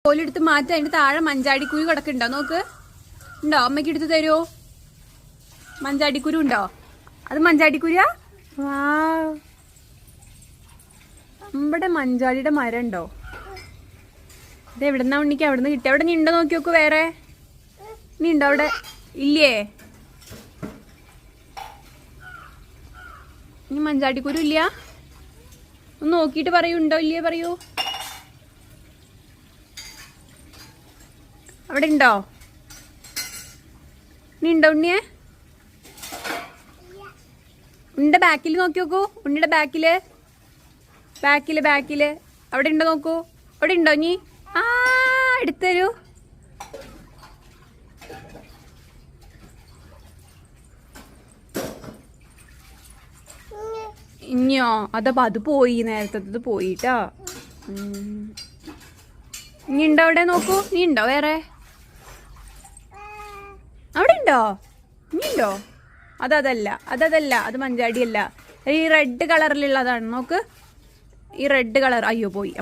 കോലെടുത്ത് മാറ്റി അതിന്റെ താഴെ മഞ്ചാടിക്കുരു കിടക്കുന്നുണ്ടോ നോക്ക്. ഉണ്ടോ? അമ്മയ്ക്ക് എടുത്ത് തരുമോ? മഞ്ചാടിക്കുരു ഉണ്ടോ? അത് മഞ്ചാടിക്കുരുയാ? വാ, നമ്മുടെ മഞ്ചാടിയുടെ മരം ഉണ്ടോ? ഇത് എവിടെന്നാ ഉണ്ണിക്ക് അവിടുന്ന് കിട്ടി? അവിടെ നീ ഉണ്ടോ നോക്കി നോക്കൂ. വേറെ നീ ഉണ്ടോ അവിടെ? ഇല്ലേ? ഇനി മഞ്ചാടിക്കുരു ഇല്ല? ഒന്ന് നോക്കിയിട്ട് പറയൂ, ഉണ്ടോ ഇല്ലേ പറയൂ. അവിടെ ഉണ്ടോ? നീ ഉണ്ടോ ഉണ്ണിയെ? ഉണ്ണിയുടെ ബാക്കിൽ നോക്കി നോക്കൂ. ഉണ്ണിയുടെ ബാക്കില് അവിടെ ഉണ്ടോ നോക്കൂ. അവിടെ ഉണ്ടോ നീ? ആ, എടുത്തരൂ. ഇനിയോ? അതപ്പോ അത് പോയി, നേരത്തെ പോയിട്ടാ. നീ ഉണ്ടോ അവിടെ നോക്കൂ. നീ ഉണ്ടോ വേറെ? അവിടെ ഉണ്ടോ? നീ ഉണ്ടോ? അതല്ല അത് മഞ്ചാടിയല്ല. ഈ റെഡ് കളറിലുള്ളതാണ് നോക്ക്. ഈ റെഡ് കളർ. അയ്യോ പോയി.